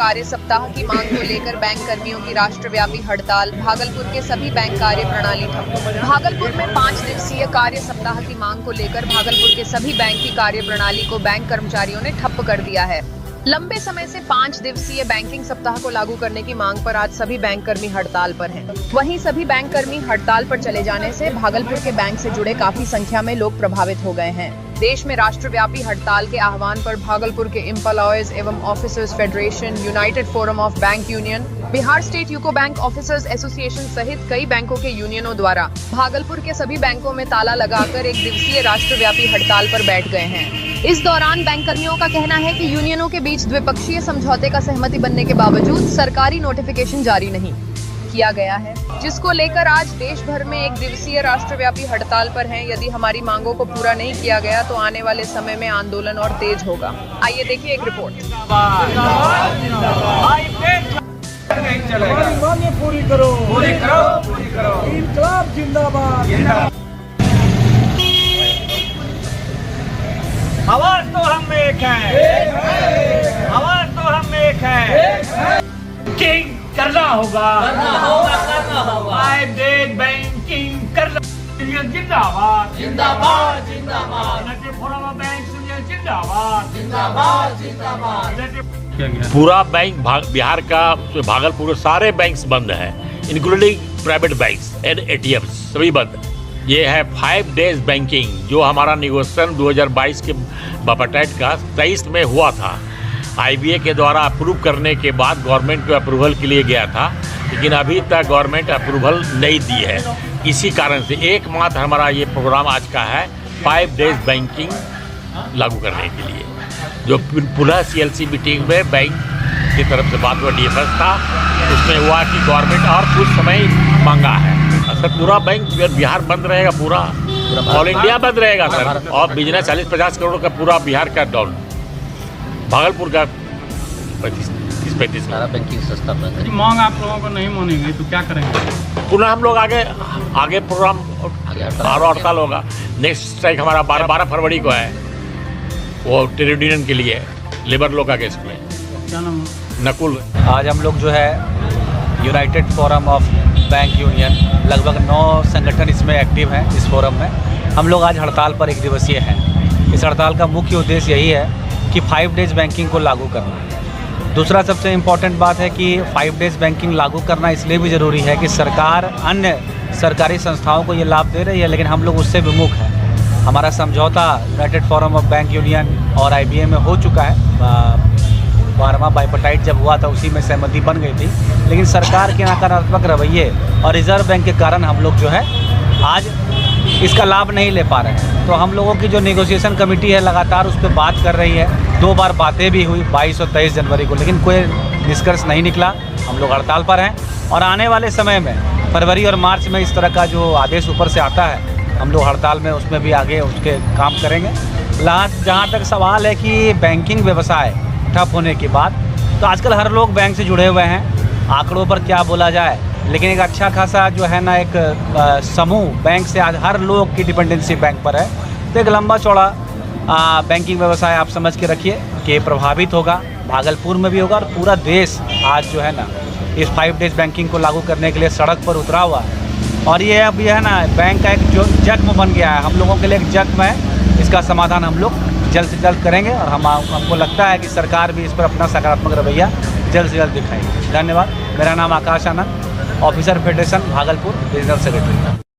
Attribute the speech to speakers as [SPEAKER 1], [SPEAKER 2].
[SPEAKER 1] कार्य सप्ताह की मांग को लेकर बैंक कर्मियों की राष्ट्रव्यापी हड़ताल। भागलपुर के सभी बैंक कार्य प्रणाली ठप। भागलपुर में 5 दिवसीय कार्य सप्ताह की मांग को लेकर भागलपुर के सभी बैंक की कार्य प्रणाली को बैंक कर्मचारियों ने ठप्प कर दिया है। लंबे समय से 5 दिवसीय बैंकिंग सप्ताह को लागू करने की मांग पर आज सभी बैंक कर्मी हड़ताल पर हैं। वहीं सभी बैंक कर्मी हड़ताल पर चले जाने से भागलपुर के बैंक से जुड़े काफी संख्या में लोग प्रभावित हो गए हैं। देश में राष्ट्रव्यापी हड़ताल के आह्वान पर भागलपुर के एम्प्लॉयज एवं officers federation, United forum of bank union, Bihar state UCO bank officers association सहित कई बैंकों के यूनियनों द्वारा भागलपुर के सभी बैंकों में ताला लगाकर 1 दिवसीय राष्ट्रव्यापी हड़ताल पर बैठ गए हैं। इस दौरान बैंक कर्मियों का कहना है कि यूनियनों के बीच द्विपक्षीय समझौते का सहमति बनने के बावजूद सरकारी नोटिफिकेशन जारी नहीं किया गया है, जिसको लेकर आज देश भर में 1 दिवसीय राष्ट्रव्यापी हड़ताल पर हैं। यदि हमारी मांगों को पूरा नहीं किया गया तो आने वाले समय में आंदोलन और तेज होगा। आइए देखिए एक रिपोर्ट।
[SPEAKER 2] हमारी मांगे पूरी करो, पूरी करो, पूरी करो। इंकलाब जिंदाबाद, जिंदाबाद। आवाज तो हम एक है, आवाज तो हम एक है। बैंकिंग करना होगा, करना होगा, करना होगा। 5 डेज बैंकिंग करना। जिंदाबाद, जिंदाबाद, जिंदाबाद। United forum of bank union जिंदाबाद, जिंदाबाद, जिंदाबाद।
[SPEAKER 3] पूरा बैंक बिहार का भागलपुर सारे बैंक्स बंद हैं, including private banks and ATMs सभी बंद। ये है 5 डेज बैंकिंग जो हमारा निगोशिएशन 2022 के बजट का 23 में हुआ था। आईबीए के द्वारा अप्रूव करने के बाद गवर्नमेंट को अप्रूवल के लिए गया था, लेकिन अभी तक गवर्नमेंट अप्रूवल नहीं दी है। इसी कारण से एकमात्र हमारा ये प्रोग्राम आज का है 5 डेज बैंकिंग लागू करने के लिए, जो पुनः सीएलसी मीटिंग में बैंक की तरफ से बात हुआ, डीएफएस था, उसमें हुआ कि गवर्नमेंट और कुछ समय मांगा है। सर पूरा बैंक बिहार बंद रहेगा, पूरा ऑल इंडिया बंद रहेगा सर, और बिजनेस 40-50 करोड़ का पूरा बिहार का डाउन, भागलपुर का 30-35
[SPEAKER 4] सारा बैंकिंग सस्ता बंद है।
[SPEAKER 2] मांग आप लोगों को नहीं मानेंगे तो क्या करेंगे?
[SPEAKER 3] पुनः हम लोग आगे प्रोग्राम और हड़ताल होगा। नेक्स्ट स्ट्राइक हमारा 12 फरवरी को है, वो ट्रेड यूनियन के लिए लेबर लॉ का केस में।
[SPEAKER 2] क्या नाम?
[SPEAKER 3] नकुल।
[SPEAKER 4] आज हम लोग जो है United forum of bank union, लगभग 9 संगठन इसमें एक्टिव हैं। इस फोरम में हम लोग आज हड़ताल पर 1 दिवसीय हैं। इस हड़ताल का मुख्य उद्देश्य यही है कि 5 डेज बैंकिंग को लागू करना। दूसरा सबसे इम्पॉर्टेंट बात है कि 5 डेज बैंकिंग लागू करना इसलिए भी ज़रूरी है कि सरकार अन्य सरकारी संस्थाओं को ये लाभ दे रही है, लेकिन हम लोग उससे विमुख हैं। हमारा समझौता United forum of bank union और आईबीए में हो चुका है। 12वां बाइपटाइट जब हुआ था उसी में सहमति बन गई थी, लेकिन सरकार के नकारात्मक रवैये और रिजर्व बैंक के कारण हम लोग जो है आज इसका लाभ नहीं ले पा रहे हैं। तो हम लोगों की जो नेगोशिएशन कमेटी है लगातार उस पर बात कर रही है। 2 बार बातें भी हुई 22 और 23 जनवरी को, लेकिन कोई निष्कर्ष नहीं निकला। हम लोग हड़ताल पर हैं और आने वाले समय में फरवरी और मार्च में इस तरह का जो आदेश ऊपर से आता है हम लोग हड़ताल में उसमें भी आगे उसके काम करेंगे। जहाँ तक सवाल है कि बैंकिंग व्यवसाय ठप होने के बाद, तो आजकल हर लोग बैंक से जुड़े हुए हैं। आंकड़ों पर क्या बोला जाए, लेकिन एक अच्छा खासा जो है ना एक समूह बैंक से आज हर लोग की डिपेंडेंसी बैंक पर है। तो एक लंबा चौड़ा बैंकिंग व्यवसाय आप समझ के रखिए कि प्रभावित होगा, भागलपुर में भी होगा और पूरा देश आज जो है ना इस 5 डेज बैंकिंग को लागू करने के लिए सड़क पर उतरा हुआ है। और ये अब यह है ना बैंक का एक जो जख्म बन गया है, हम लोगों के लिए एक जख्म है। इसका समाधान हम लोग जल्द से जल्द करेंगे और हमको लगता है कि सरकार भी इस पर अपना सकारात्मक रवैया जल्द से जल्द दिखाएगी। धन्यवाद। मेरा नाम Akash Anand, officer federation Bhagalpur, regional secretary.